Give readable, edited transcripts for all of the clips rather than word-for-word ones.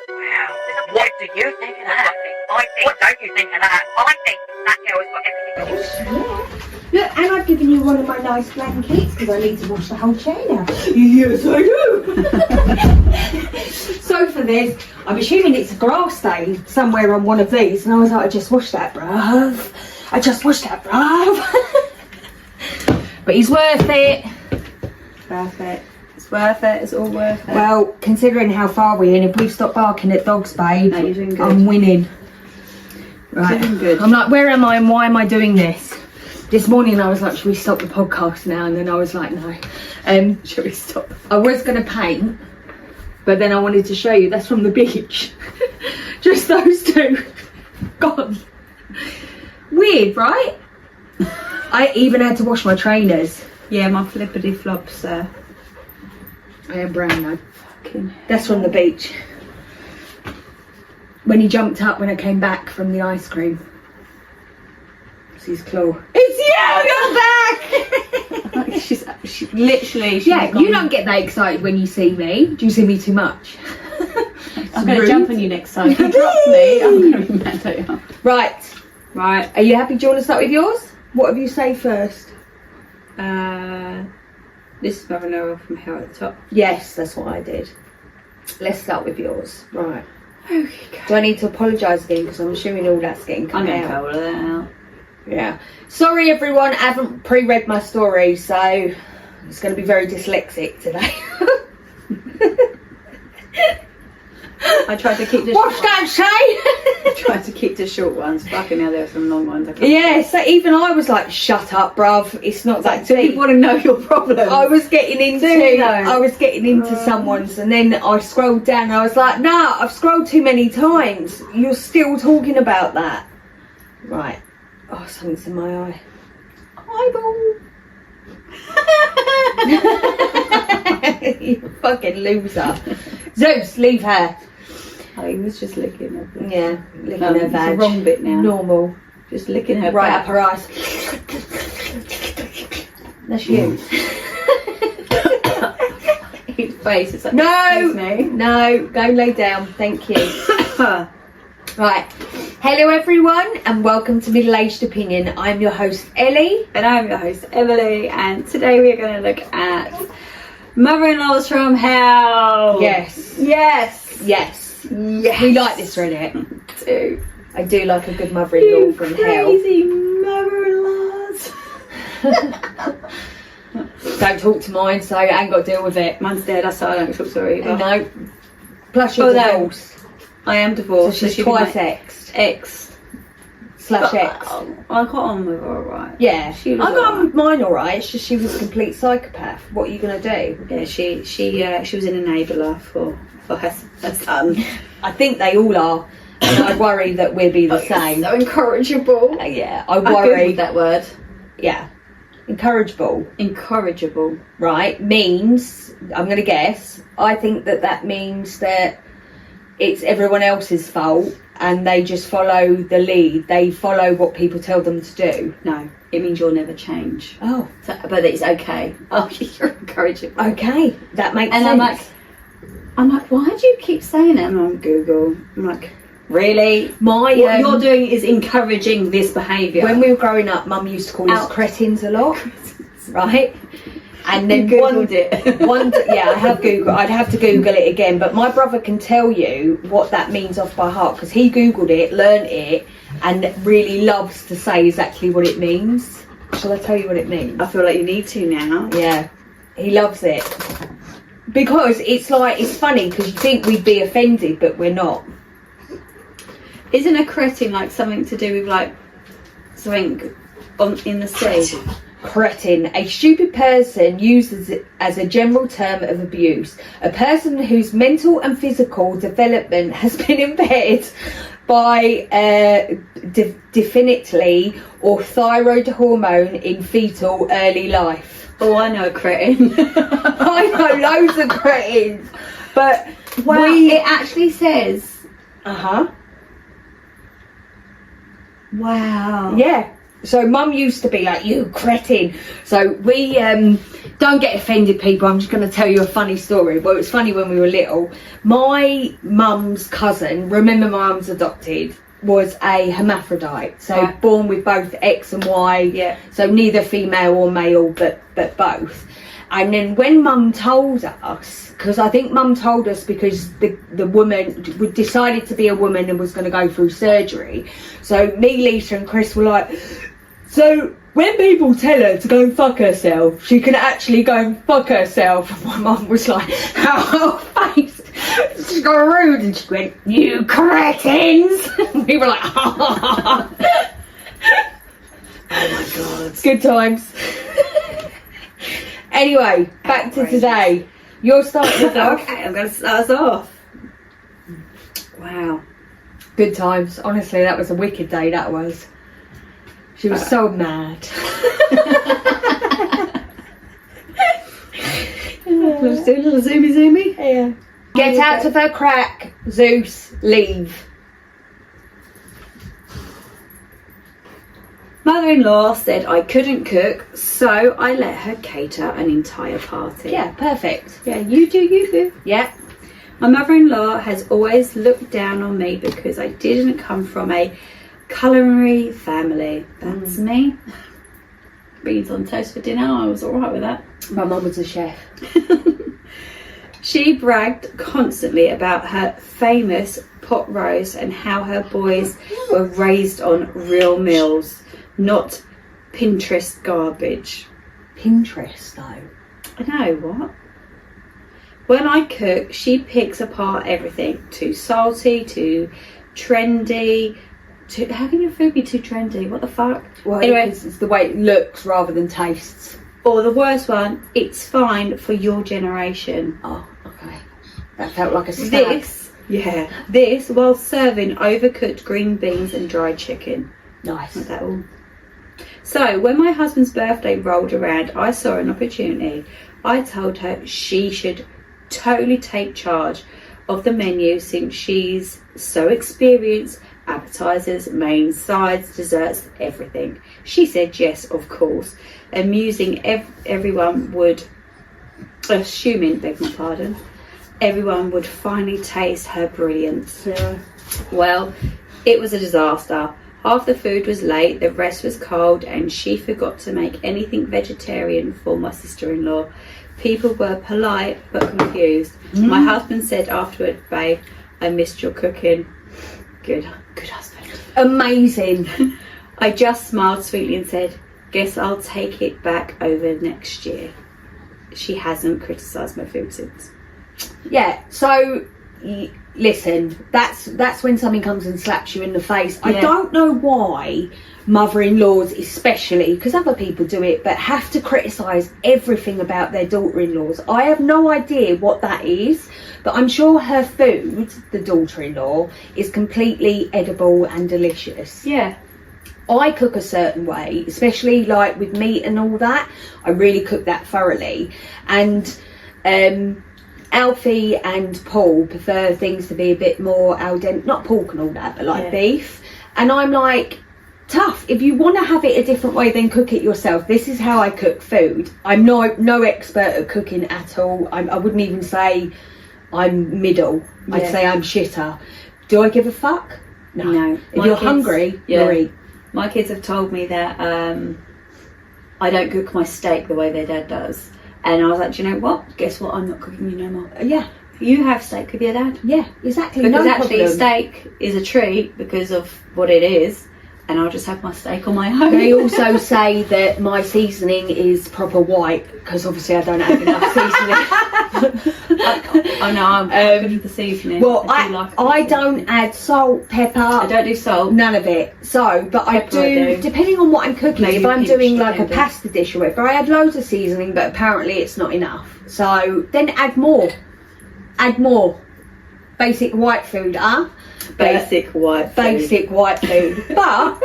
Wow. What do you think of that? What don't you think of that? I think that girl has got everything. Look, and I've given you one of my nice blankets because I need to wash the whole chair now. Yes, I do. So for this, I'm assuming it's a grass stain somewhere on one of these, and I was like, I just washed that, bruv. But he's worth it. Worth it. It's worth it. It's all worth it. Well, considering how far we're in, if we've stopped barking at dogs, babe, No, you're doing good. I'm winning. Right. Doing good. I'm like, where am I and why am I doing this? This morning I was like, should we stop the podcast now? And then I was like, no. Should we stop? I was going to paint, but then I wanted to show you. That's from the beach. Just those two. Gone. Weird, right? I even had to wash my trainers. Yeah, my flippity flops there. I am brown though. Fucking. That's from the beach. When he jumped up when I came back from the ice cream. It's his claw. It's you! You're back! She literally. Yeah, you don't get that excited when you see me. Do you see me too much? I'm going to jump on you next time. If you drop me, I'm going to be mad at you. Right. Are you happy? Do you want to start with yours? What have you say first? This is Mother from Hell at the top. Yes, that's what I did. Let's start with yours. Right. Okay. Do I need to apologise again? Because I'm assuming all that's getting I'm cut going to out. cut all of that out. Yeah. Sorry everyone, I haven't pre-read my story, so it's going to be very dyslexic today. I tried to keep the What's that say? I tried to keep the short ones. Fucking hell, there were some long ones. Yeah, so even I was like, shut up, bruv. It's not that Do deep. people want to know your problem? I was getting into someone's, and then I scrolled down and I was like, nah, I've scrolled too many times. You're still talking about that. Right. Oh, something's in my eye. Eyeball. You fucking loser. Zeus, leave her. Oh, he was just licking her. Yeah, licking her It's vag. the wrong bit now. Normal. Just licking her Right back. up her eyes. That's you. His face. It's like, No, excuse me. no, go lay down. Thank you. Right. Hello everyone and welcome to Middle Aged Opinion. I'm your host Ellie. And I'm your host Emily, and today we're going to look at Mother-in-Laws from Hell. Yes. Yes. Yes. Yes. We like this Reddit. Too. I do like a good mother-in-law from hell. Crazy mother-in-laws. Don't talk to mine, so I ain't got to deal with it. Mine's dead, I don't talk to her either. No. Plus you're divorced. I am So divorced. she's she'd be twice my X. X. Slash X. I got on with her alright. Yeah. She was I got on alright. with mine alright. It's just she was a complete psychopath. What are you going to do? Yeah, she was an enabler for her son. I think they all are. And I worry that we'll be the same. So incorrigible. Yeah, I I worry. googled that word. Yeah. Encourageable, Incorrigible. right, means, I'm going to guess, I think that means that it's everyone else's fault and they just follow the lead. They follow what people tell them to do. No, it means you'll never change. Oh, So, but it's okay. Oh, you're incorrigible. okay. That makes And sense. I'm like, why do you keep saying it? And I'm on Google. I'm like, really? My, What you're doing is encouraging this behaviour. when we were growing up, Mum used to call us Out. cretins a lot, right? And then You one, Googled it. yeah, I have Googled. I'd have to Google it again, but my brother can tell you what that means off by heart because he Googled it, learnt it, and really loves to say exactly what it means. Shall I tell you what it means? I feel like you need to now. Yeah, he loves it because it's like it's funny because you think we'd be offended, but we're not. Isn't a cretin like something to do with like something in the sea? Cretin, a stupid person used as a general term of abuse. A person whose mental and physical development has been impaired by definitely or thyroid hormone in fetal early life. Oh, I know a cretin. I know loads of cretins, but Wow, it actually says. uh-huh. Wow. Yeah. So Mum used to be like, you cretin. So we, don't get offended, people, I'm just going to tell you a funny story. Well, it was funny when we were little. My mum's cousin, remember my mum's adopted, was a hermaphrodite. So Right. born with both X and Y. Yeah. So neither female or male, but both. And then when Mum told us, because I think Mum told us because the woman decided to be a woman and was going to go through surgery. So me, Lisa and Chris were like, so when people tell her to go and fuck herself, she can actually go and fuck herself. And my mum was like, her face screwed, and she went, you cretins. And we were like, oh my God. Good times. Anyway, back to today. You're starting us off. Okay, I'm going to start us off. Wow. Good times. Honestly, that was a wicked day, that was. She was so mad. Let's do a little zoomy. Yeah. Get out of her crack, Zeus. Leave. Mother-in-law said I couldn't cook, so I let her cater an entire party. Yeah, perfect. Yeah, you do. Yeah. My mother-in-law has always looked down on me because I didn't come from a culinary family. That's me. Beans on toast for dinner, I was alright with that. My mum was a chef. She bragged constantly about her famous pot roast and how her boys were raised on real meals, not Pinterest garbage. Pinterest, though. I know, what? When I cook, she picks apart everything. Too salty, too trendy. How can your food be too trendy? What the fuck? Well, anyway, it's the way it looks rather than tastes. or the worst one, it's fine for your generation. Oh, okay. That felt like a stab. This while serving overcooked green beans and dried chicken. Nice. Like that all. So when my husband's birthday rolled around, I saw an opportunity. I told her she should totally take charge of the menu since she's so experienced. Appetizers, main, sides, desserts, everything. She said yes, of course, amusing everyone would, assuming, beg my pardon, everyone would finally taste her brilliance. Yeah. Well, it was a disaster. Half the food was late, the rest was cold, and she forgot to make anything vegetarian for my sister-in-law. People were polite but confused. My husband said afterward, babe, I missed your cooking. Good husband. Amazing. I just smiled sweetly and said, guess I'll take it back over next year. She hasn't criticised my food since. Yeah, so listen, that's when something comes and slaps you in the face. I don't know why mother-in-laws especially, because other people do it, but have to criticise everything about their daughter-in-laws. I have no idea what that is, but I'm sure her food, the daughter-in-law, is completely edible and delicious. Yeah. I cook a certain way, especially like with meat and all that. I really cook that thoroughly. And Alfie and Paul prefer things to be a bit more al dente, not pork and all that, but like beef. And I'm like, tough. If you want to have it a different way, then cook it yourself. This is how I cook food. I'm no expert at cooking at all. I wouldn't even say I'm middle. I'd say I'm shitter. Do I give a fuck? No. If you're hungry, you'll eat. My kids have told me that I don't cook my steak the way their dad does. And I was like, do you know what? Guess what? I'm not cooking you no more. Yeah. You have steak with your dad. Yeah, exactly. Because no actually problem. steak is a treat because of what it is. And I'll just have my steak on my own. They also say that my seasoning is proper white because obviously I don't have enough seasoning. I know, I'm good with the seasoning. Well, I don't add salt, pepper. I don't do salt. None of it. So, but Pepper I do, depending on what I'm cooking. Maybe if I'm pinch doing like a blended. pasta dish or whatever, I add loads of seasoning, but apparently it's not enough. So then add more. Add more. Basic white food, Basic white food. Basic white food. But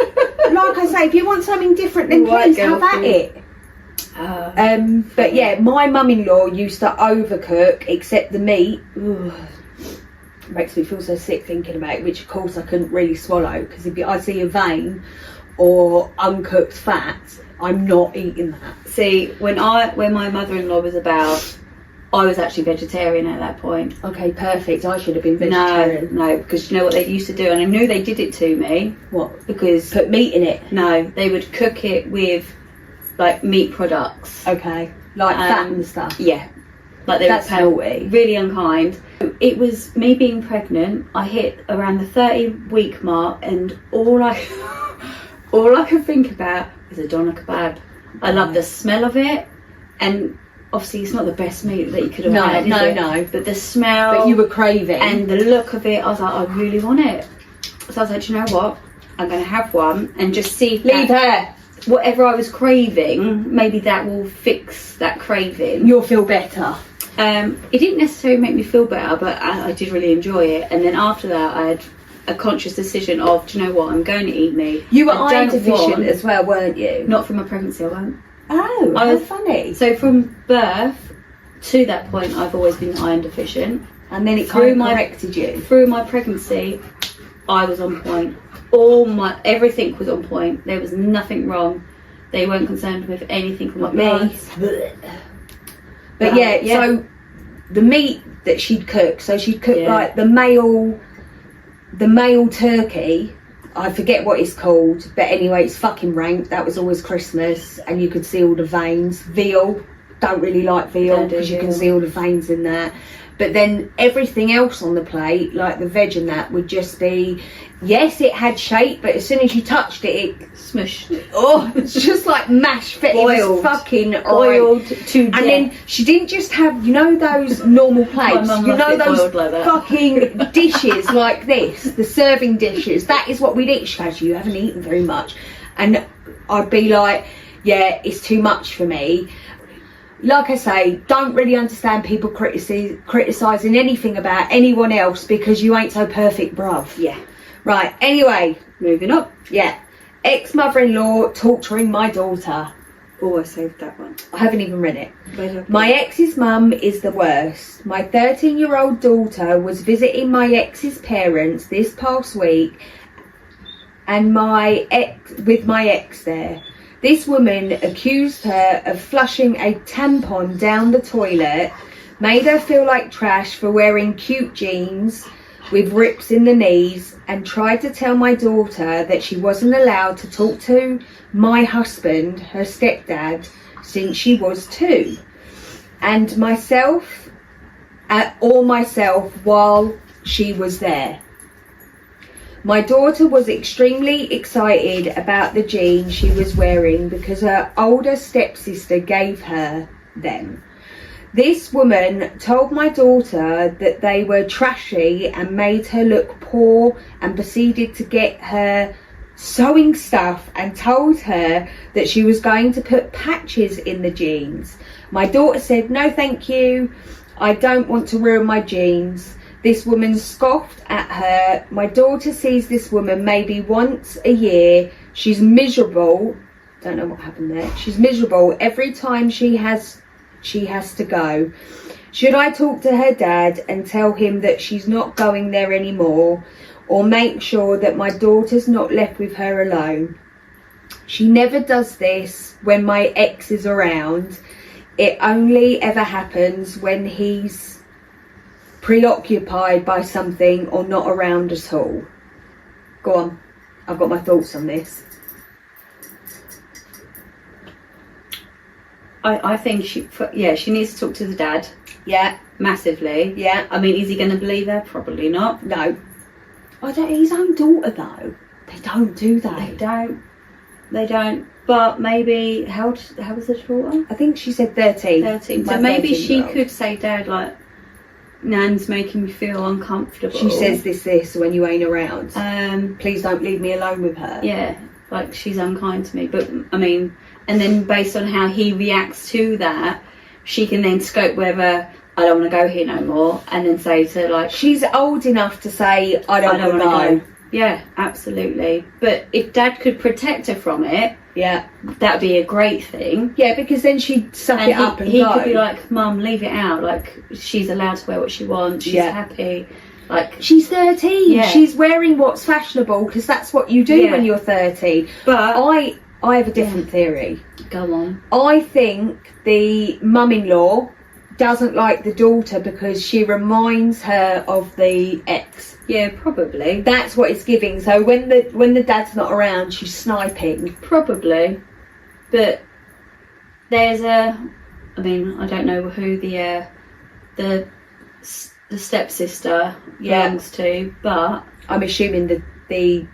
like I say, if you want something different, then please have at it. But yeah, my mum-in-law used to overcook, except the meat. Ugh, makes me feel so sick thinking about it, which of course I couldn't really swallow because if I see a vein or uncooked fats, I'm not eating that. See, when my mother-in-law was about, I was actually vegetarian at that point. Okay, perfect. I should have been vegetarian. No, because you know what they used to do, and I knew they did it to me. What? Because Put meat in it? No, they would cook it with like meat products. Okay. Like fat and stuff? Yeah. Like they That's naughty. Really unkind. It was me being pregnant. I hit around the 30-week mark, and all I could think about was a doner kebab. I love the smell of it, and obviously it's not the best meat that you could have had. No. But the smell. But you were craving. And the look of it, I was like, I really want it. So I was like, you know what? I'm going to have one and just see if leave her. Whatever I was craving, maybe that will fix that craving. You'll feel better. It didn't necessarily make me feel better, but I did really enjoy it. And then after that, I had a conscious decision of, do you know what, I'm going to eat meat. You were iron deficient as well, weren't you? Not from my pregnancy, I weren't. Oh, I was funny. So from birth to that point, I've always been iron deficient. And then it kind of corrected you. Through my pregnancy, I was on point. Everything was on point. There was nothing wrong. They weren't concerned with anything from Not my me. But yeah, so the meat that she'd cook, so she'd cook like the male turkey. I forget what it's called, but anyway, it's fucking rank. That was always Christmas, and you could see all the veins. Veal, don't really like veal because you can see all the veins in that. But then everything else on the plate, like the veg and that, would just be, yes, it had shape, but as soon as you touched it, it smushed. Oh, it's just like mashed vegetables. It was fucking oiled to death. And then she didn't just have, you know, those normal plates, you know, those like fucking dishes like this, the serving dishes. That is what we'd eat. She goes, you haven't eaten very much. And I'd be like, yeah, it's too much for me. Like I say, don't really understand people criticising anything about anyone else because you ain't so perfect, bruv. Yeah. Right, anyway. Moving up. Yeah. Ex-mother-in-law torturing my daughter. Oh, I saved that one. I haven't even read it. My ex's mum is the worst. My 13-year-old daughter was visiting my ex's parents this past week and with my ex there. This woman accused her of flushing a tampon down the toilet, made her feel like trash for wearing cute jeans with rips in the knees, and tried to tell my daughter that she wasn't allowed to talk to my husband, her stepdad, since she was 2. And myself while she was there. My daughter was extremely excited about the jeans she was wearing because her older stepsister gave her them. This woman told my daughter that they were trashy and made her look poor, and proceeded to get her sewing stuff and told her that she was going to put patches in the jeans. My daughter said, no thank you, I don't want to ruin my jeans. This woman scoffed at her. My daughter sees this woman maybe once a year. She's miserable. Don't know what happened there. She's miserable every time she has to go. Should I talk to her dad and tell him that she's not going there anymore, or make sure that my daughter's not left with her alone? She never does this when my ex is around. It only ever happens when he's preoccupied by something or not around at all. Go on, I've got my thoughts on this. I think she needs to talk to the dad. Yeah. Massively. Yeah. I mean, is he going to believe her? Probably not. No. His own daughter though. They don't do that. They don't. But maybe, how was the daughter? I think she said 13. 13. So maybe she could say, Dad, like, Nan's making me feel uncomfortable. She says this when you ain't around. Please don't leave me alone with her. Yeah, like she's unkind to me. But I mean, and then based on how he reacts to that, she can then scope whether I don't want to go here no more, and then say to like, she's old enough to say I don't want to go. Yeah, absolutely. But if Dad could protect her from it, yeah, that'd be a great thing. Yeah, because then she'd suck it up and he go. Could be like, Mum, leave it out. Like, she's allowed to wear what she wants. She's happy. Like, she's 13. Yeah. She's wearing what's fashionable because that's what you do Yeah. when you're 13. but I have a different theory. go on. I think the mum-in-law doesn't like the daughter because she reminds her of the ex. Yeah, probably. That's what it's giving. So when the dad's not around, she's sniping. Probably. But there's I don't know who the stepsister belongs to, but I'm assuming the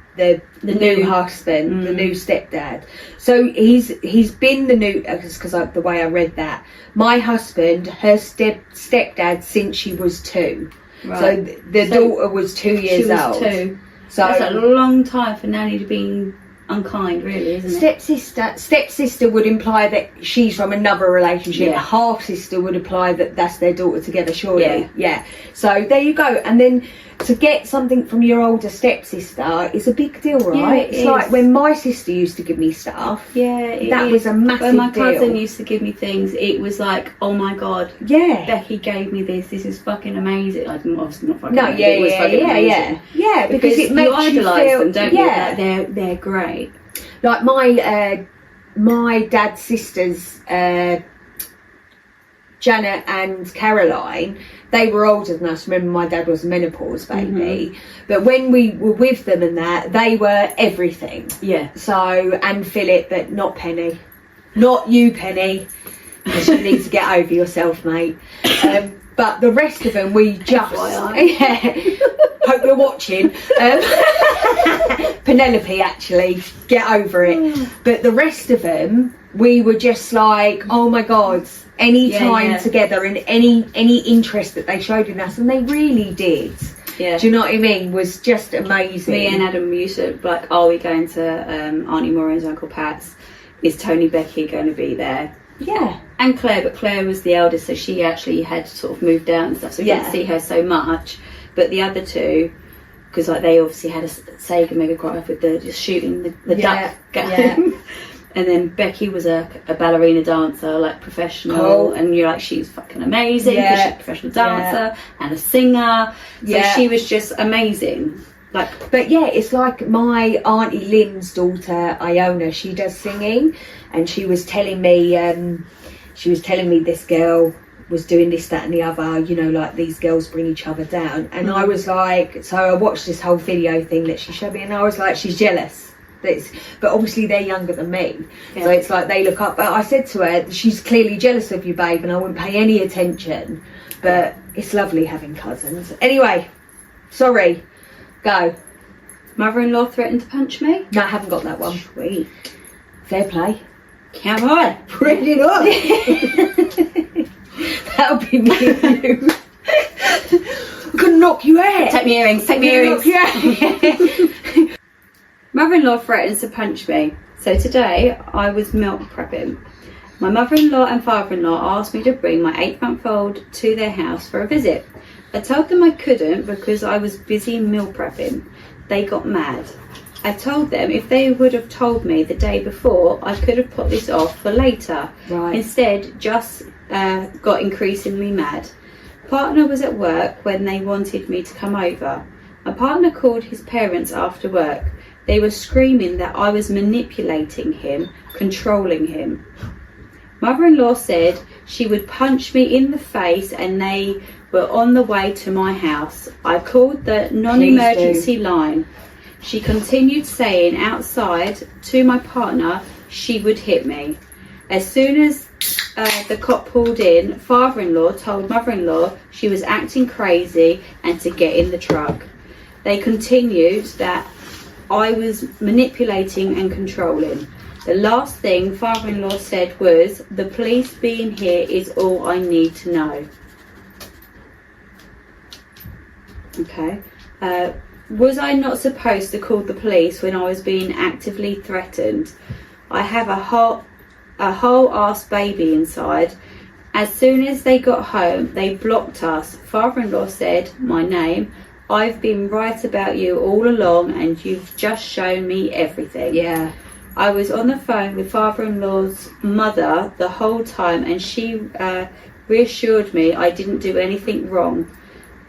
new husband, the Mm. new stepdad. So he's been the new, because the way I read that, my husband, her stepdad since she was 2. right. So the daughter was 2 years she was old. 2. So That's a long time for Nanny to be unkind, really, isn't it? stepsister would imply that she's from another relationship. Yeah. Half sister would imply that that's their daughter together, surely. Yeah. So there you go. And then to get something from your older stepsister is a big deal, right? Yeah, it it's is. like when my sister used to give me stuff. Yeah, That is. was a massive When my cousin deal. used to give me things, it was like, oh my god, Yeah. Becky gave me this. This is fucking amazing. Like, obviously not fucking No, amazing. It was fucking amazing. yeah. Because it makes you idolise feel, them, don't you? yeah. Like, they're great. Like my dad's sisters, Janet and Caroline, they were older than us. Remember, my dad was a menopause baby. But when we were with them and that, they were everything. Yeah. So, and Philip, but not Penny. Not you, Penny. You need to get over yourself, mate. But the rest of them, we just... FYI. Yeah. Hope you're watching. Penelope, actually. Get over it. But the rest of them, we were just like, oh my God, any time together and any interest that they showed in us. And they really did. Yeah. Do you know what I mean? Was just amazing. Me and Adam used to, like, are we going to Auntie Maureen's, Uncle Pat's? Is Tony Becky going to be there? Yeah. And Claire, but Claire was the eldest, so she actually had sort of moved out and stuff, so we didn't see her so much. But the other two, because like they obviously had a Sega Mega Drive with the just shooting the duck game. Yeah. And then Becky was a ballerina dancer, like professional, Cool. and you're like, she's fucking amazing because she's a professional dancer and a singer. So she was just amazing. Like, but yeah, it's like my Auntie Lynn's daughter Iona. She does singing, and she was telling me this girl was doing this, that, and the other. You know, like these girls bring each other down. And I was like, so I watched this whole video thing that she showed me, and I was like, she's jealous. But obviously they're younger than me, so it's like they look up. But I said to her, she's clearly jealous of you, babe, and I wouldn't pay any attention. But it's lovely having cousins. Anyway, sorry. Go. mother-in-law threatened to punch me. No, I haven't got that one. Sweet. Fair play. Come on. Bring it on. That'll be me and you. I'm gonna knock you out. Take me earrings. Take me earrings. Knock you out. Mother-in-law threatens to punch me. So today I was milk prepping. My mother-in-law and father-in-law asked me to bring my 8-month-old to their house for a visit. I told them I couldn't because I was busy meal prepping. They got mad. I told them if they would have told me the day before, I could have put this off for later. Right. Instead, just got increasingly mad. Partner was at work when they wanted me to come over. My partner called his parents after work. They were screaming that I was manipulating him, controlling him. Mother-in-law said she would punch me in the face and they were on the way to my house. I called the non-emergency line. She continued saying outside to my partner she would hit me. As soon as the cop pulled in, father-in-law told mother-in-law she was acting crazy and to get in the truck. They continued that I was manipulating and controlling. The last thing father-in-law said was, the police being here is all I need to know. Okay. Was I not supposed to call the police when I was being actively threatened? I have a whole ass baby inside. As soon as they got home, they blocked us. Father-in-law said my name. I've been right about you all along and you've just shown me everything. Yeah. I was on the phone with father-in-law's mother the whole time and she reassured me I didn't do anything wrong.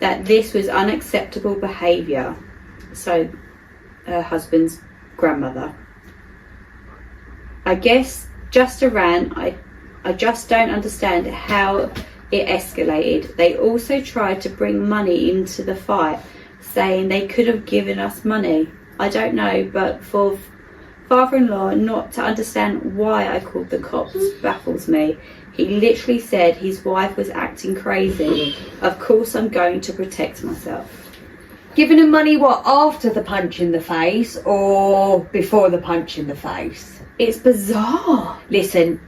that this was unacceptable behaviour. So, her husband's grandmother. I guess just a rant. I just don't understand how it escalated. They also tried to bring money into the fight, saying they could have given us money. I don't know, but for father-in-law not to understand why I called the cops baffles me. He literally said his wife was acting crazy. Of course I'm going to protect myself. Giving him money, what, after the punch in the face or before the punch in the face? It's bizarre. Listen,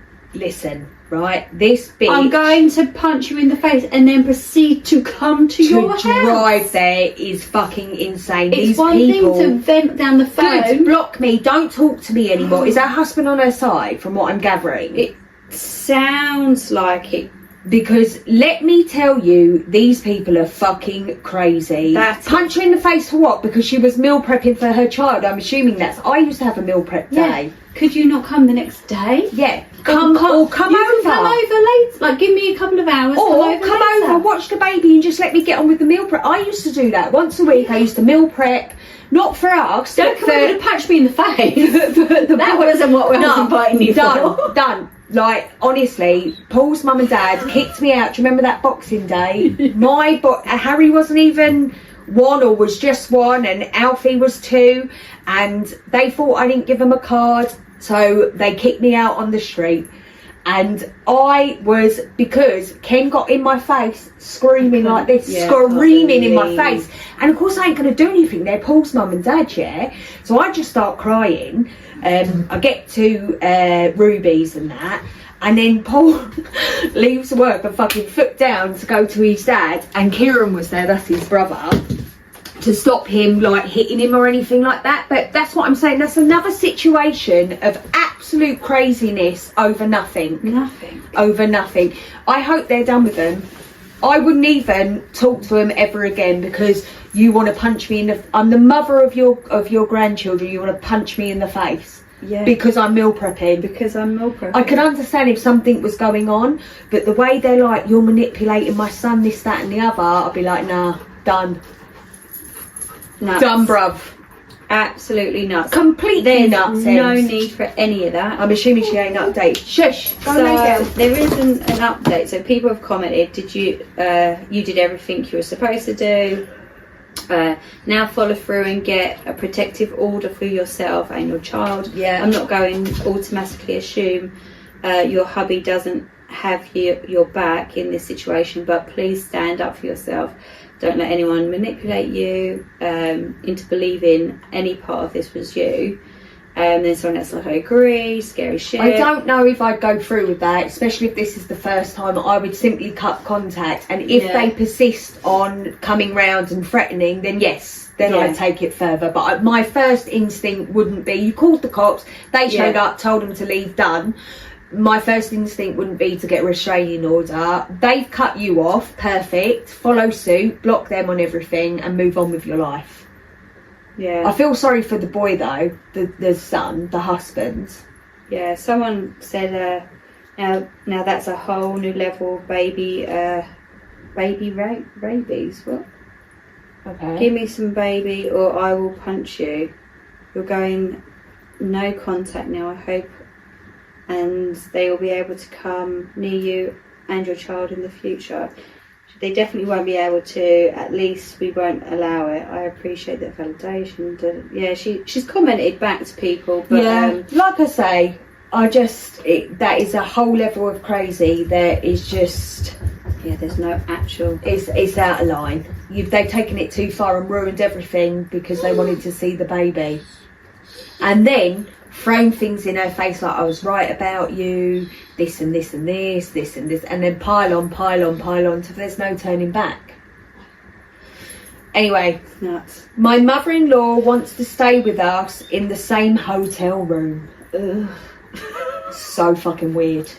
right? This bitch... I'm going to punch you in the face and then proceed to come to your house. To drive there is fucking insane. It's These one people, thing to vent down the phone. Good, block me, don't talk to me anymore. Is her husband on her side, from what I'm gathering? It sounds like it. Because let me tell you, these people are fucking crazy. Punch her in the face for what? Because she was meal prepping for her child. I'm assuming that's... I used to have a meal prep day. Could you not come the next day? Yeah. Come over. Come over late. Like, give me a couple of hours. Or come over, watch the baby and just let me get on with the meal prep. I used to do that. Once a week, I used to meal prep. Not for us. Don't come over to punch me in the face. That wasn't what we was inviting you for. Done. Like, honestly, Paul's mum and dad kicked me out. Do you remember that Boxing Day? Harry wasn't even 1 or was just 1 and Alfie was 2 and they thought I didn't give them a card, so they kicked me out on the street. And because Ken got in my face screaming like this, screaming in my face. And of course I ain't going to do anything. They're Paul's mum and dad, yeah? So I just start crying. I get to Ruby's and that. And then Paul leaves work and fucking foot down to go to his dad. And Kieran was there, that's his brother, to stop him like hitting him or anything like that. But that's what I'm saying. That's another situation of absolute craziness over nothing. Over nothing. I hope they're done with them. I wouldn't even talk to them ever again because you want to punch me in the... I'm the mother of your grandchildren. You want to punch me in the face. Yeah. Because I'm meal prepping. I could understand if something was going on, but the way they're like, you're manipulating my son, this, that and the other, I'll be like, nah, done. Nuts. Done, bruv. Absolutely nuts. Completely nuts. No need for any of that. I'm assuming she ain't updated. Shush. So there isn't an update. So people have commented, did you did everything you were supposed to do. Now follow through and get a protective order for yourself and your child. I'm not going to automatically assume your hubby doesn't have your back in this situation, but please stand up for yourself. Don't let anyone manipulate you into believing any part of this was you. Then someone else like, I agree, scary shit. I don't know if I'd go through with that, especially if this is the first time. I would simply cut contact, and if they persist on coming round and threatening, then yes, then I'd take it further. But my first instinct wouldn't be, you called the cops, they showed up, told them to leave, done. My first instinct wouldn't be to get a restraining order. They've cut you off, perfect, follow suit, block them on everything and move on with your life. I feel sorry for the boy though, the son, the husband. Someone said now that's a whole new level of baby rabies. What? Okay. Give me some baby or I will punch you. You're going no contact now, I hope, and they will be able to come near you and your child in the future. They definitely won't be able to. At least we won't allow it. I appreciate that validation. She's commented back to people, but like I say, that is a whole level of crazy. There is just there's no actual. It's out of line. They've taken it too far and ruined everything because they wanted to see the baby, and then thrown things in her face like I was right about you, this and this and this and this, and then pile on till there's no turning back. Anyway, nuts. My mother-in-law wants to stay with us in the same hotel room. Ugh. So fucking weird.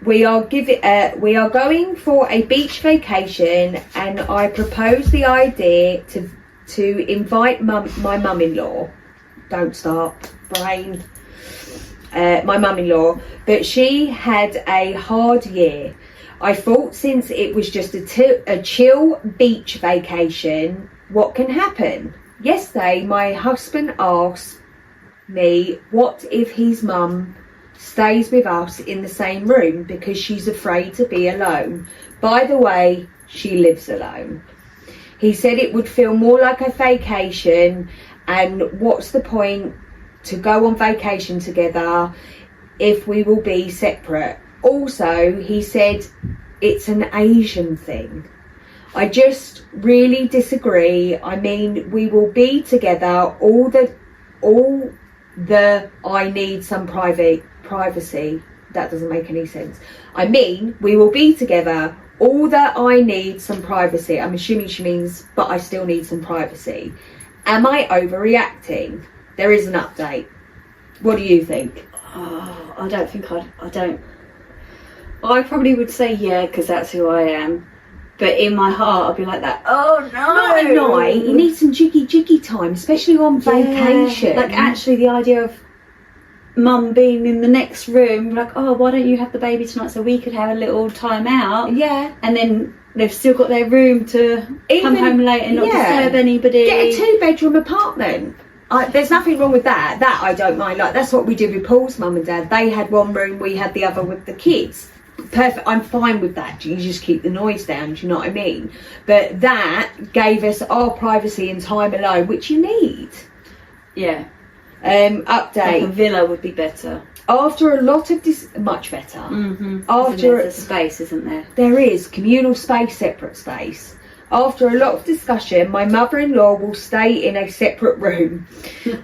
We are going for a beach vacation, and I proposed the idea to invite my mum-in-law. Don't start, brain. My mum-in-law, but she had a hard year. I thought since it was just a chill beach vacation, what can happen? Yesterday, my husband asked me what if his mum stays with us in the same room because she's afraid to be alone. By the way, she lives alone. He said it would feel more like a vacation, and what's the point to go on vacation together if we will be separate. Also, he said it's an Asian thing. I just really disagree. I mean, we will be together all the I need some privacy. That doesn't make any sense. I mean, we will be together all that I need some privacy. I'm assuming she means, but I still need some privacy. Am I overreacting? There is an update. What do you think? Oh, I don't think I don't. I probably would say yeah, because that's who I am. But in my heart, I'd be like that. Oh no! Not a night. You need some jiggy time, especially on vacation. Like actually, the idea of mum being in the next room, like, oh, why don't you have the baby tonight so we could have a little time out? Yeah. And then they've still got their room to come home late and not disturb anybody. Get a 2-bedroom apartment. There's nothing wrong with that. That I don't mind. Like, that's what we did with Paul's mum and dad. They had one room, we had the other with the kids. Perfect. I'm fine with that. You just keep the noise down. Do you know what I mean? But that gave us our privacy and time alone, which you need. Yeah. Update. Like a villa would be better. After a lot of much better. Mm-hmm. After there's a space, isn't there? There is communal space, separate space. After a lot of discussion, my mother-in-law will stay in a separate room.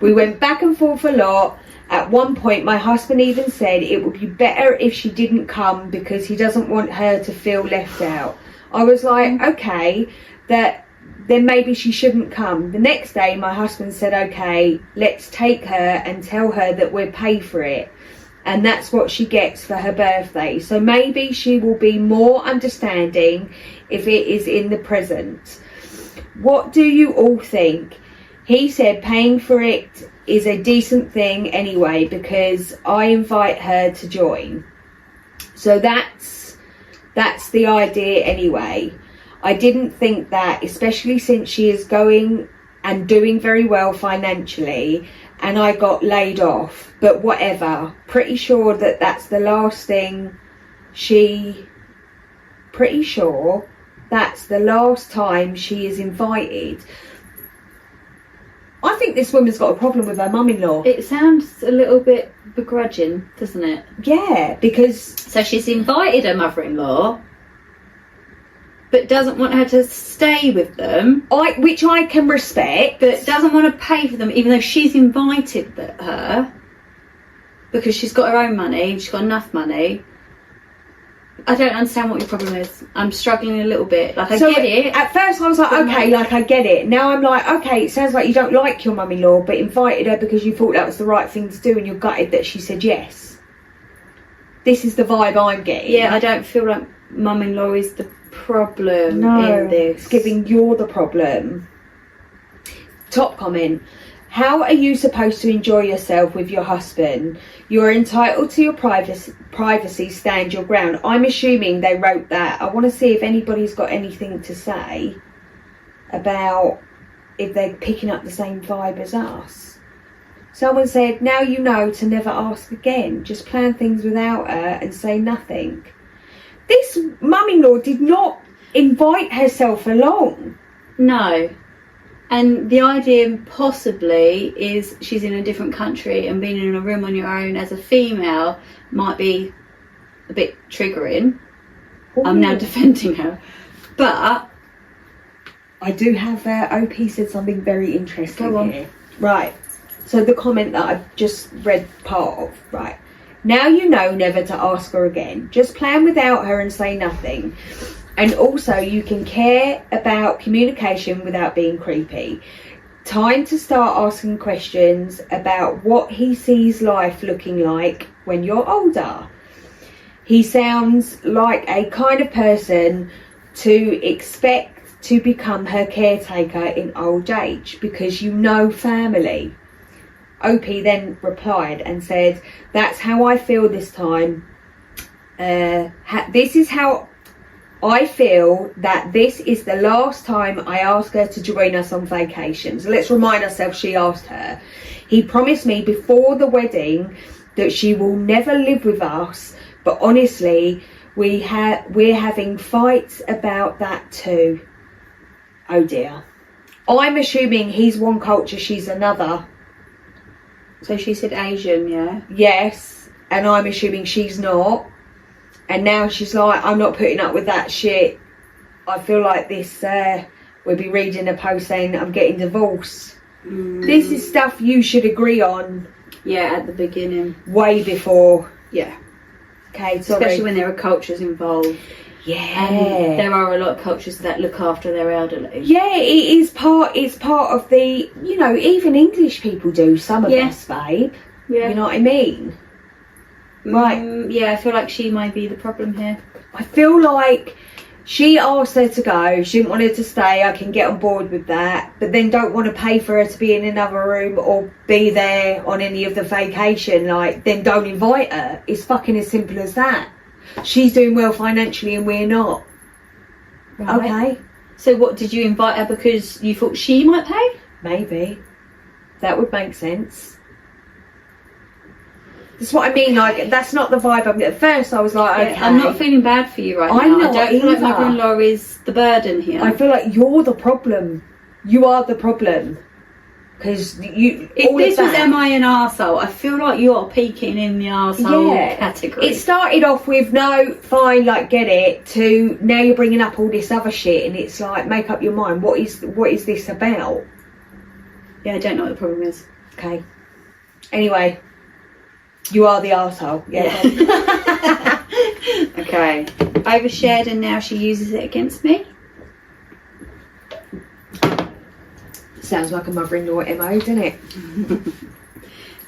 We went back and forth a lot. At one point, my husband even said it would be better if she didn't come because he doesn't want her to feel left out. I was like, okay, then maybe she shouldn't come. The next day, my husband said, okay, let's take her and tell her that we'll pay for it. And that's what she gets for her birthday. So maybe she will be more understanding if it is in the present. What do you all think? He said paying for it is a decent thing anyway because I invite her to join. So that's the idea anyway. I didn't think that, especially since she is going and doing very well financially and I got laid off, but whatever. Pretty sure that's the last thing pretty sure that's the last time she is invited. I think this woman's got a problem with her mum-in-law. It sounds a little bit begrudging, doesn't it? Yeah, because... So she's invited her mother-in-law, but doesn't want her to stay with them. Which I can respect. But doesn't want to pay for them, even though she's invited her, because she's got her own money, she's got enough money. I don't understand what your problem is. I'm struggling a little bit. Like, I get it. At first I was like, okay, like, I get it. Now I'm like, okay, it sounds like you don't like your mum-in-law, but invited her because you thought that was the right thing to do and you're gutted that she said yes. This is the vibe I'm getting. Yeah, I don't feel like mum-in-law is the problem in this. It's giving you're the problem. Top comment. How are you supposed to enjoy yourself with your husband? You're entitled to your privacy, stand your ground. I'm assuming they wrote that. I want to see if anybody's got anything to say about if they're picking up the same vibe as us. Someone said, now you know to never ask again. Just plan things without her and say nothing. This mum-in-law did not invite herself along. No. And the idea possibly is she's in a different country and being in a room on your own as a female might be a bit triggering. Ooh. I'm now defending her. But I do have OP said something very interesting Go on. here. Right. So the comment that I've just read part of, right. Now you know never to ask her again. Just plan without her and say nothing. And also you can care about communication without being creepy. Time to start asking questions about what he sees life looking like when you're older. He sounds like a kind of person to expect to become her caretaker in old age because you know family. OP then replied and said, that's how I feel this time. This is how I feel that this is the last time I ask her to join us on vacations. Let's remind ourselves she asked her. He promised me before the wedding that she will never live with us, but honestly, we're having fights about that too. Oh dear. I'm assuming he's one culture, she's another. So she said Asian, yeah? Yes, and I'm assuming she's not. And now she's like, I'm not putting up with that shit. I feel like this, we'll be reading a post saying I'm getting divorced. This is stuff you should agree on. Yeah, at the beginning. Way before. Yeah. Okay, sorry. Especially when there are cultures involved. Yeah. And there are a lot of cultures that look after their elderly. Yeah, it's part of the, you know, even English people do, some of us, babe. Yeah. You know what I mean? Right. Yeah, I feel like she might be the problem here. I feel like she asked her to go. She didn't want her to stay. I can get on board with that. But then don't want to pay for her to be in another room or be there on any of the vacation. Like, then don't invite her. It's fucking as simple as that. She's doing well financially and we're not. Right. Okay. So what, did you invite her because you thought she might pay? Maybe. That would make sense. That's what I mean, like, that's not the vibe I'm getting. At first I was like, okay. I'm not feeling bad for you right now. I'm not I don't feel like either. mother-in-law is the burden here. I feel like you're the problem. You are the problem. Because you... If this was am I an arsehole, I feel like you're peaking in the arsehole category. It started off with, no, fine, like, get it, to now you're bringing up all this other shit, and it's like, make up your mind. What is this about? Yeah, I don't know what the problem is. Okay. Anyway... You are the arsehole. Yeah. Okay. Overshared and now she uses it against me. Sounds like a mother-in-law MO, doesn't it?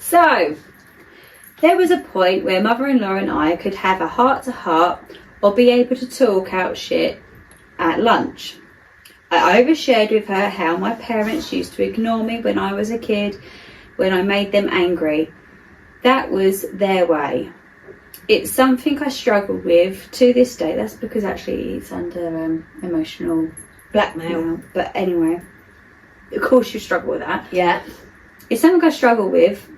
So, there was a point where mother-in-law and I could have a heart-to-heart or be able to talk out shit at lunch. I overshared with her how my parents used to ignore me when I was a kid, when I made them angry. That was their way. It's something I struggle with to this day. That's because actually it's under emotional blackmail. But anyway, of course you struggle with that. Yeah. It's something I struggle with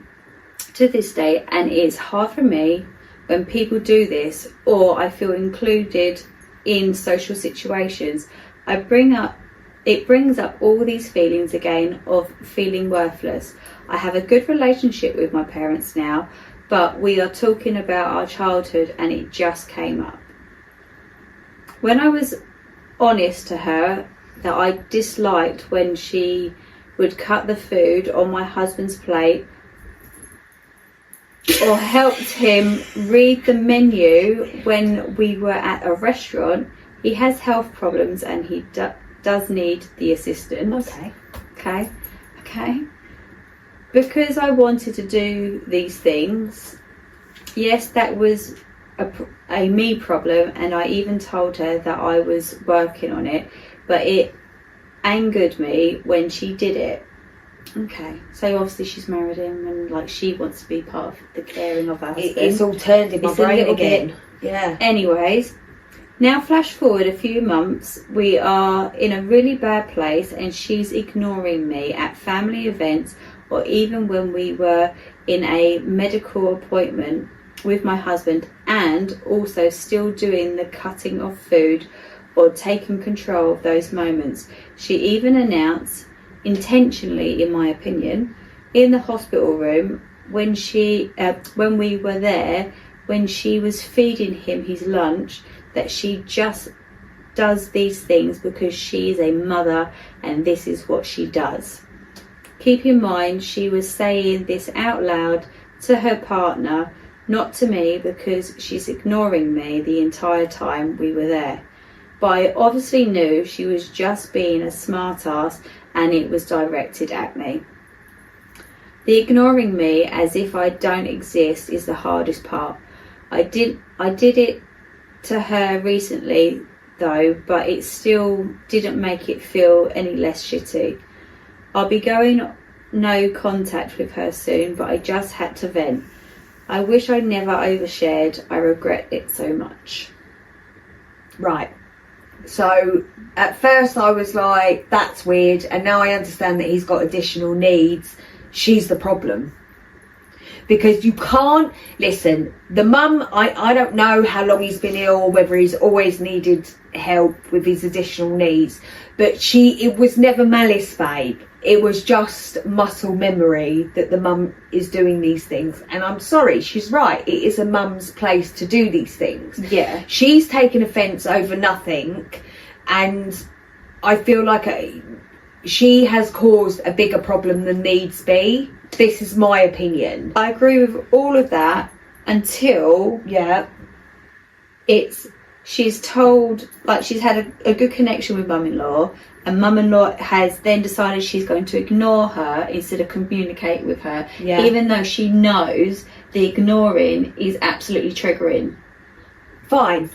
to this day, and it's hard for me when people do this or I feel included in social situations. It brings up all these feelings again of feeling worthless. I have a good relationship with my parents now, but we are talking about our childhood and it just came up. When I was honest to her that I disliked when she would cut the food on my husband's plate or helped him read the menu when we were at a restaurant, he has health problems and he does need the assistance. Okay. Because I wanted to do these things, yes, that was a me problem, and I even told her that I was working on it, but it angered me when she did it. Okay, so obviously she's married him and like she wants to be part of the caring of her husband. It's all turned in my brain again. Yeah. Anyways, now flash forward a few months, we are in a really bad place and she's ignoring me at family events or even when we were in a medical appointment with my husband, and also still doing the cutting of food or taking control of those moments. She even announced, intentionally in my opinion, in the hospital room when we were there, when she was feeding him his lunch, that she just does these things because she is a mother and this is what she does. Keep in mind, she was saying this out loud to her partner, not to me, because she's ignoring me the entire time we were there. But I obviously knew she was just being a smartass and it was directed at me. The ignoring me as if I don't exist is the hardest part. I did it to her recently though, but it still didn't make it feel any less shitty. I'll be going no contact with her soon, but I just had to vent. I wish I never overshared. I regret it so much. Right. So at first I was like, that's weird, and now I understand that he's got additional needs. She's the problem. Because you can't, listen, the mum, I don't know how long he's been ill, or whether he's always needed help with his additional needs, but it was never malice, babe. It was just muscle memory that the mum is doing these things. And I'm sorry, she's right. It is a mum's place to do these things. Yeah. She's taken offence over nothing. And I feel like she has caused a bigger problem than needs be. This is my opinion. I agree with all of that until she's told, like, she's had a good connection with mum-in-law, and mum-in-law has then decided she's going to ignore her instead of communicate with her, even though she knows the ignoring is absolutely triggering. Fine.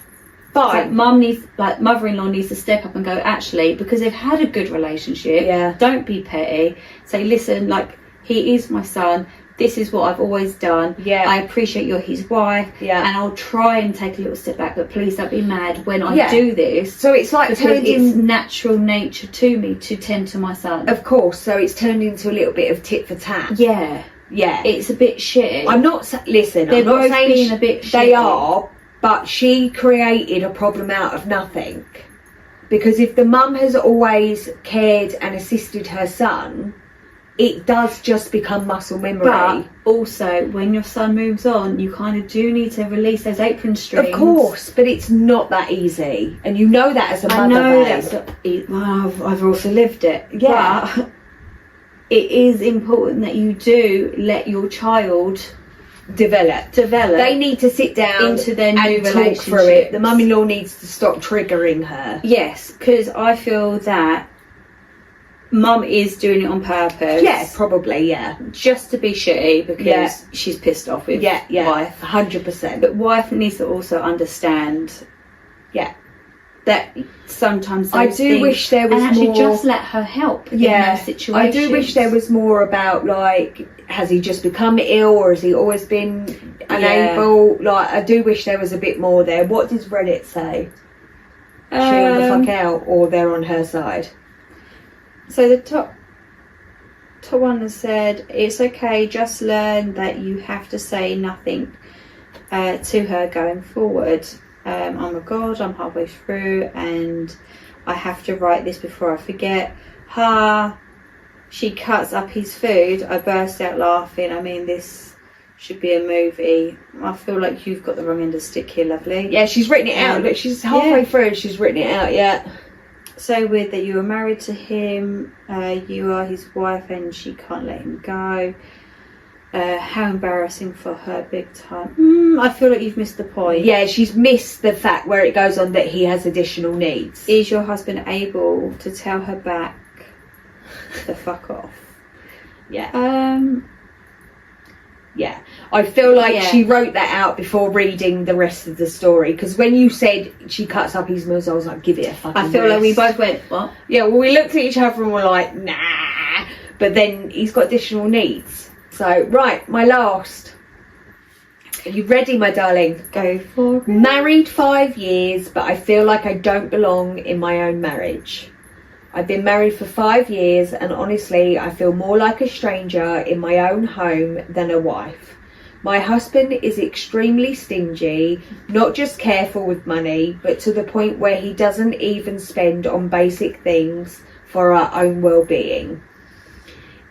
Like mother-in-law needs to step up and go, actually, because they've had a good relationship, don't be petty. Say, listen, like, he is my son. This is what I've always done. I appreciate you're his wife. And I'll try and take a little step back, but please don't be mad when I do this. So it's like it's natural nature to me to tend to my son. Of course. So it's turned into a little bit of tit for tat. Yeah. It's a bit shitty. I'm not saying being a bit shitty. They are, but she created a problem out of nothing. Because if the mum has always cared and assisted her son, it does just become muscle memory. But also, when your son moves on, you kind of do need to release those apron strings. Of course, but it's not that easy. And you know that as a mother. I know that's not, well, I've also lived it. Yeah. But it is important that you do let your child develop. They need to sit down into their new talk through it. The mum-in-law needs to stop triggering her. Yes, because I feel that mum is doing it on purpose. Yeah, probably, just to be shitty because she's pissed off with wife. 100%. But wife needs to also understand that sometimes I do wish there was actually more. Just let her help in those situations. I do wish there was more about, like, has he just become ill or has he always been unable? Like, I do wish there was a bit more there. What does Reddit say? She on the fuck out, or they're on her side? So the top one has said, it's okay, just learn that you have to say nothing to her going forward. Oh my god, I'm halfway through and I have to write this before I forget. She cuts up his food. I burst out laughing. I mean, this should be a movie. I feel like you've got the wrong end of the stick here, lovely. Yeah, she's written it out. Look, she's halfway through and she's written it out, So weird that you were married to him, you are his wife and she can't let him go. How embarrassing for her, big time. I feel like you've missed the point. Yeah, she's missed the fact where it goes on that he has additional needs. Is your husband able to tell her back the fuck off? Yeah, I feel like she wrote that out before reading the rest of the story, because when you said she cuts up his meals, I was like, give it a fucking I feel rest. like we both went, what? Yeah, well, we looked at each other and were like, nah, but then he's got additional needs. So, right, my last. Are you ready, my darling? Go for it. Married 5 years, but I feel like I don't belong in my own marriage. I've been married for 5 years and honestly I feel more like a stranger in my own home than a wife. My husband is extremely stingy, not just careful with money, but to the point where he doesn't even spend on basic things for our own well-being.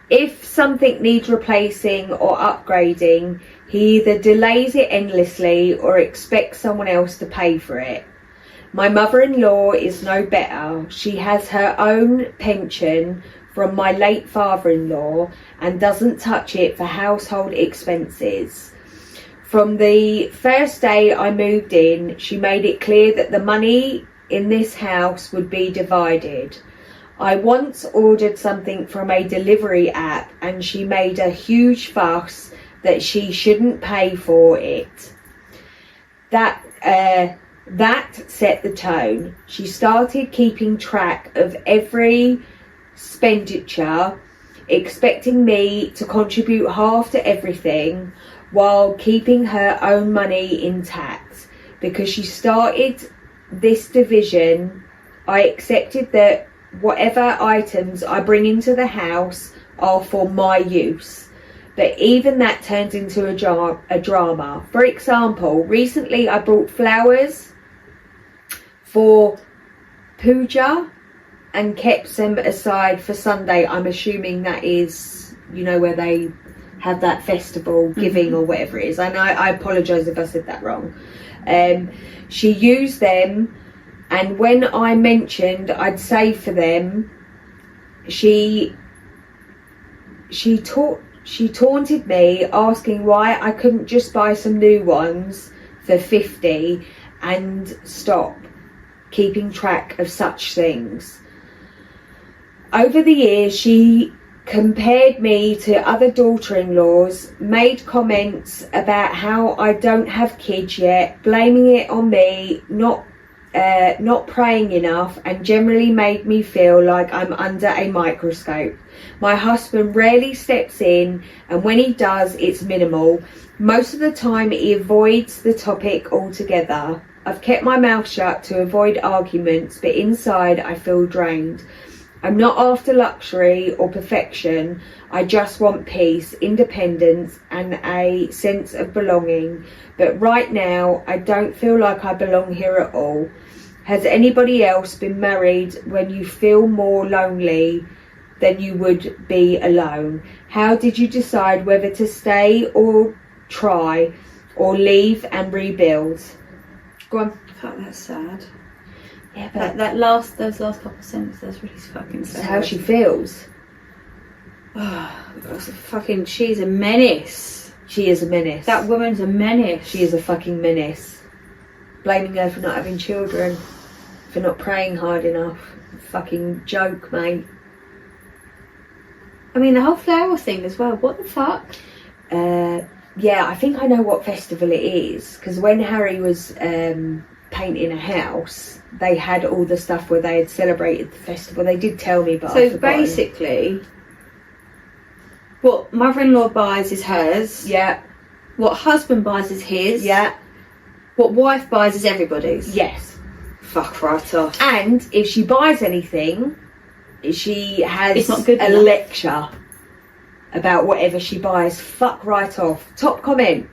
If something needs replacing or upgrading, he either delays it endlessly or expects someone else to pay for it. My mother-in-law is no better. She has her own pension from my late father-in-law and doesn't touch it for household expenses. From the first day I moved in, she made it clear that the money in this house would be divided. I once ordered something from a delivery app and she made a huge fuss that she shouldn't pay for it. That set the tone. She started keeping track of every expenditure, expecting me to contribute half to everything while keeping her own money intact. Because she started this division I accepted that whatever items I bring into the house are for my use. But even that turns into a drama. For example, recently I brought flowers for puja and kept them aside for Sunday. I'm assuming that is, you know, where they have that festival giving or whatever it is. I know, I apologise if I said that wrong. She used them, and when I mentioned I'd save for them, she taunted me, asking why I couldn't just buy some new ones for 50 and stop keeping track of such things. Over the years, she compared me to other daughter-in-laws, made comments about how I don't have kids yet, blaming it on me not praying enough, and generally made me feel like I'm under a microscope. My husband rarely steps in, and when he does, it's minimal. Most of the time he avoids the topic altogether. I've kept my mouth shut to avoid arguments, but inside I feel drained. I'm not after luxury or perfection. I just want peace, independence, and a sense of belonging. But right now, I don't feel like I belong here at all. Has anybody else been married when you feel more lonely than you would be alone? How did you decide whether to stay or try, or leave and rebuild? Go on. Fuck, that's sad. Yeah, but Those last couple of sentences, that's really fucking sad. that's how she feels. She's a menace. She is a menace. That woman's a menace. She is a fucking menace. Blaming her for not having children, for not praying hard enough. Fucking joke, mate. I mean, the whole flower thing as well. What the fuck? Yeah, I think I know what festival it is, because when Harry was painting a house, they had all the stuff where they had celebrated the festival. They did tell me, but I've forgotten. Basically, what mother-in-law buys is hers. Yeah. What husband buys is his. Yeah. What wife buys is everybody's. Yes. Fuck right off. And if she buys anything, she has It's not good a enough. lecture about whatever she buys. Fuck right off. Top comment.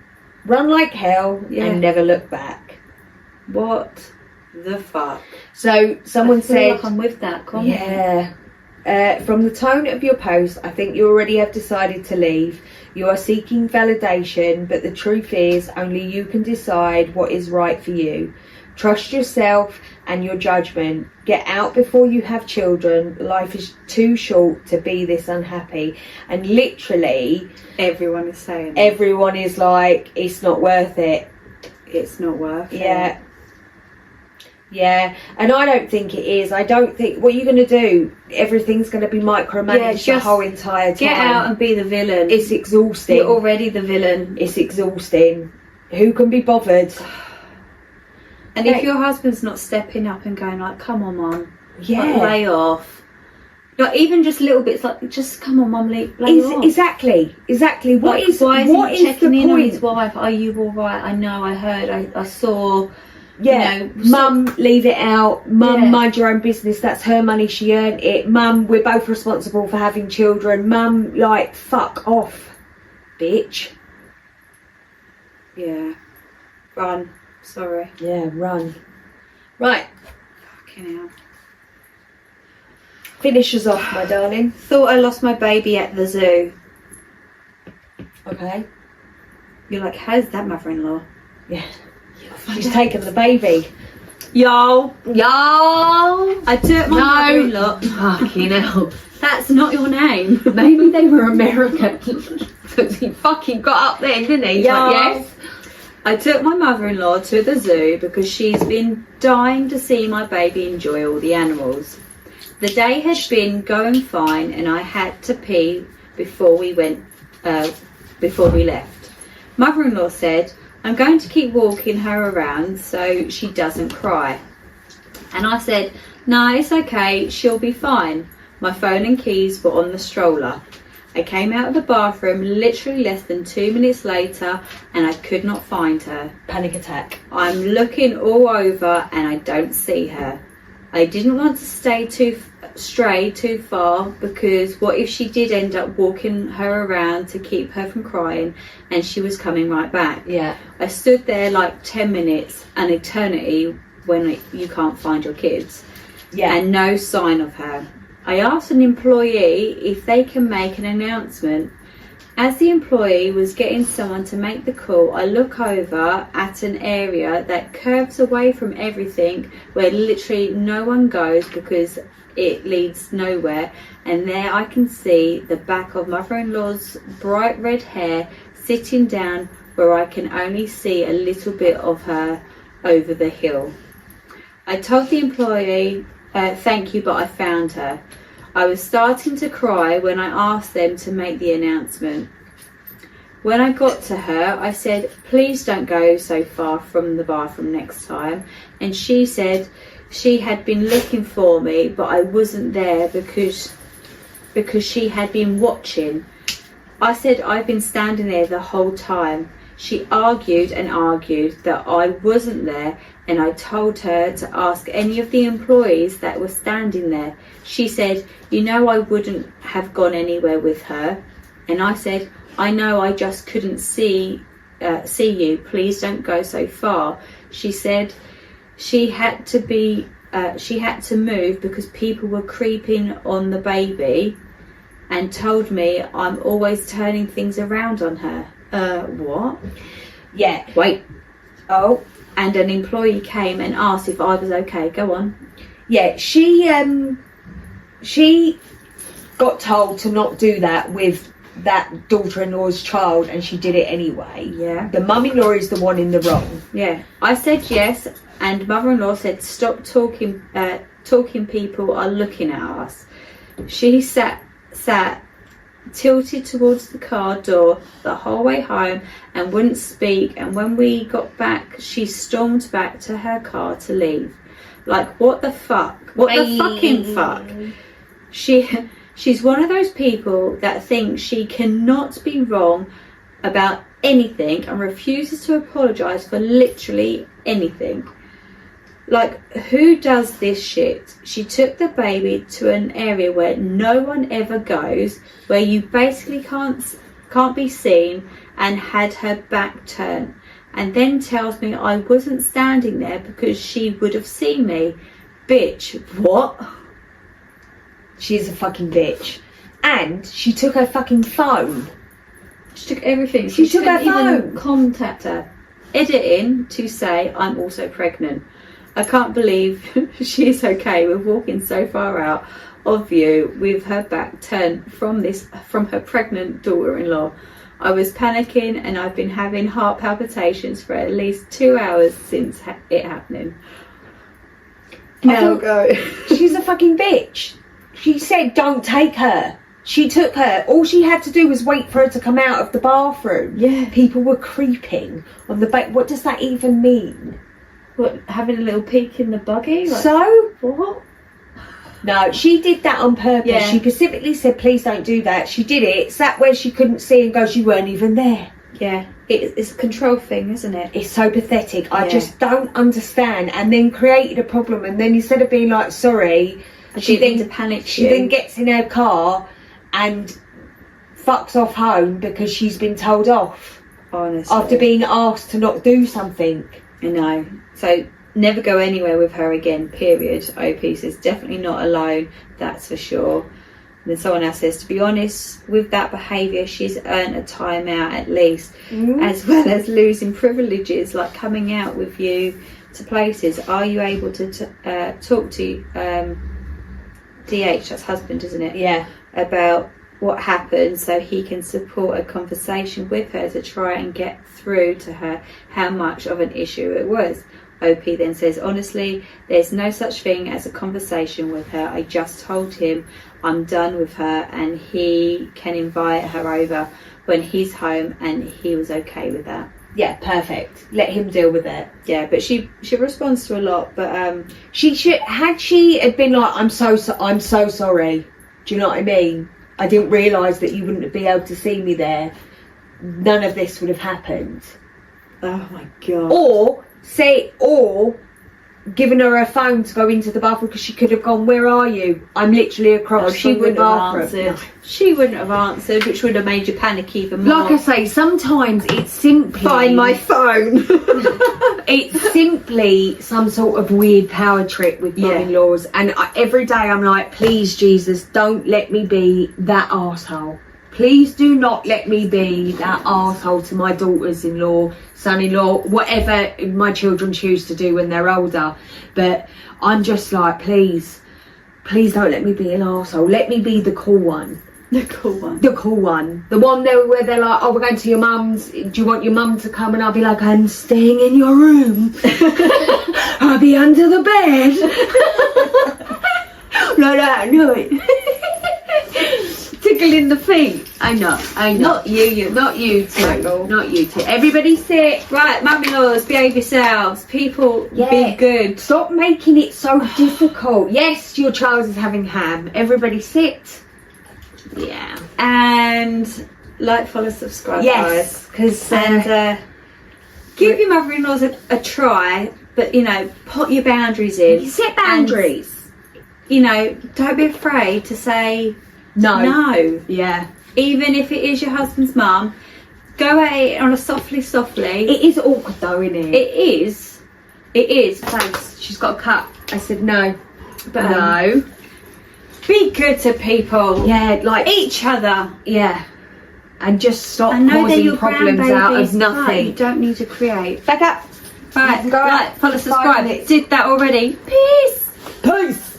Run like hell and never look back. What the fuck? So someone I feel said, like I'm with that comment. yeah. From the tone of your post, I think you already have decided to leave. You are seeking validation, but the truth is only you can decide what is right for you. Trust yourself and your judgment. Get out before you have children. Life is too short to be this unhappy. And literally, Everyone is saying everyone is like, it's not worth it. it's not worth it. Yeah. Yeah, and I don't think it is. I don't think, what are you going to do? Everything's going to be micromanaged the whole entire time. Get out and be the villain. It's exhausting. You're already the villain. It's exhausting. Who can be bothered? And if your husband's not stepping up and going like, come on, mum, Yeah. like, lay off. Like, even just little bits, like, just come on, mum, lay off. Exactly. What Like, is why is what he is the checking in on his point? wife? Are you all right? I know, I heard, I saw. Yeah, you know, mum, leave it out. Mum, Yeah. mind your own business. That's her money. She earned it. Mum, we're both responsible for having children. Mum, like, fuck off, bitch. Yeah. Run. Sorry. Yeah, run. Right, Fucking hell. finish us off, my darling. Thought I lost my baby at the zoo. Okay. You're like, how's that mother-in-law? Yeah. She's taken the baby. Y'all. Y'all. I took my mother-in-law. Fucking hell. That's not your name. Maybe they were American. Because he fucking got up then, didn't he? He's Yeah. like, yes. I took my mother-in-law to the zoo because she's been dying to see my baby enjoy all the animals. The day had been going fine and I had to pee before we left. Mother-in-law said, I'm going to keep walking her around so she doesn't cry. And I said, no, it's okay, she'll be fine. My phone and keys were on the stroller. I came out of the bathroom literally less than 2 minutes later and I could not find her. Panic attack. I'm looking all over and I don't see her. I didn't want to stray too far, because what if she did end up walking her around to keep her from crying and she was coming right back? Yeah. I stood there like 10 minutes, an eternity, when you can't find your kids. Yeah. And no sign of her. I asked an employee if they can make an announcement. As the employee was getting someone to make the call, I look over at an area that curves away from everything, where literally no one goes because it leads nowhere, and there I can see the back of mother-in-law's bright red hair sitting down, where I can only see a little bit of her over the hill. I told the employee, thank you, but I found her. I was starting to cry when I asked them to make the announcement. When I got to her, I said, please don't go so far from the bathroom next time. And she said she had been looking for me, but I wasn't there because she had been watching. I said I've been standing there the whole time. She argued and argued that I wasn't there, and I told her to ask any of the employees that were standing there. She said, you know, I wouldn't have gone anywhere with her. And I said, I know, I just couldn't see you. Please don't go so far. She said she had to move because people were creeping on the baby, and told me I'm always turning things around on her. What? Yeah. Wait. Oh. And an employee came and asked if I was okay. Go on. Yeah, she got told to not do that with that daughter-in-law's child, and she did it anyway. Yeah. The mum-in-law is the one in the wrong. Yeah. I said yes, and mother-in-law said stop talking. People are looking at us. She sat tilted towards the car door the whole way home and wouldn't speak, and when we got back she stormed back to her car to leave. Like, what the fuck? What the fucking fuck? She's one of those people that thinks she cannot be wrong about anything and refuses to apologise for literally anything. Like, who does this shit? She took the baby to an area where no one ever goes, where you basically can't be seen, and had her back turned, and then tells me I wasn't standing there because she would have seen me. Bitch, what? She's a fucking bitch. And she took her fucking phone. She took everything. She took her couldn't even phone. Contact her. Editing to say I'm also pregnant. I can't believe she is okay with walking so far out of view with her back turned from her pregnant daughter-in-law. I was panicking, and I've been having heart palpitations for at least 2 hours since it happening. No, she's a fucking bitch. She said don't take her. She took her. All she had to do was wait for her to come out of the bathroom. Yeah. People were creeping on the back. What does that even mean? What, having a little peek in the buggy? Like, so? What? No, she did that on purpose. Yeah. She specifically said, please don't do that. She did it, sat where she couldn't see and goes, you weren't even there. Yeah, it's a control thing, isn't it? It's so pathetic. I Yeah. just don't understand. And then created a problem. And then instead of being like, sorry, She then panic. she then gets in her car and fucks off home because she's been told off. Honestly. After being asked to not do something. I know. So never go anywhere with her again, period. OP says definitely not alone, that's for sure. And then someone else says, to be honest, with that behaviour, she's earned a timeout at least, as well as losing privileges like coming out with you to places. Are you able to talk to DH, that's husband, isn't it? Yeah. About what happened, so he can support a conversation with her to try and get through to her how much of an issue it was. OP then says, honestly, there's no such thing as a conversation with her. I just told him I'm done with her and he can invite her over when he's home, and he was okay with that. Yeah, perfect. Let him deal with it. Yeah, but she responds to a lot, but she should had been like, I'm so sorry. Do you know what I mean? I didn't realise that you wouldn't be able to see me there. None of this would have happened. oh my god. Or given her phone to go into the bathroom because she could have gone, where are you? I'm literally across Oh, she from the wouldn't have bathroom. answered. She wouldn't have answered, which would have made you panic even more. Like I say, sometimes it's simply... Find my phone. It's simply some sort of weird power trip with mum-in-laws. And every day I'm like, please, Jesus, don't let me be that arsehole. Please do not let me be that arsehole to my daughters-in-law, son-in-law, whatever my children choose to do when they're older. But I'm just like, please don't let me be an arsehole. Let me be the cool one. The cool one. The cool one. The one there where they're like, oh, we're going to your mum's. Do you want your mum to come? And I'll be like, I'm staying in your room. I'll be under the bed. Like that, no it. Tickling the feet. I know. Not you. Not you two. Michael. Not you two. Everybody sit. Right, mum-in-laws, behave yourselves. People, Yeah. be good. Stop making it so difficult. Yes, your child is having ham. Everybody sit. Yeah. And like, follow, subscribe, Yes, because guys. And give your mother-in-laws a try, but, you know, put your boundaries in. set boundaries. And, you know, don't be afraid to say no. Yeah. Even if it is your husband's mum, go at it on a softly. It is awkward though, isn't it? It is. Thanks. She's got a cut. I said no. But No. be good to people. Yeah, like Each other. yeah. And just stop I know they're causing your problems out of grandbabies, but you nothing. don't need to create. Back up. Right, You can go right, out follow, for 5 subscribe. minutes. Did that already. Peace. Peace.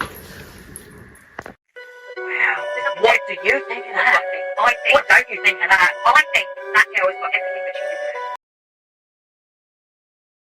What do you think of that? What don't you think of that? I think that girl has got everything that she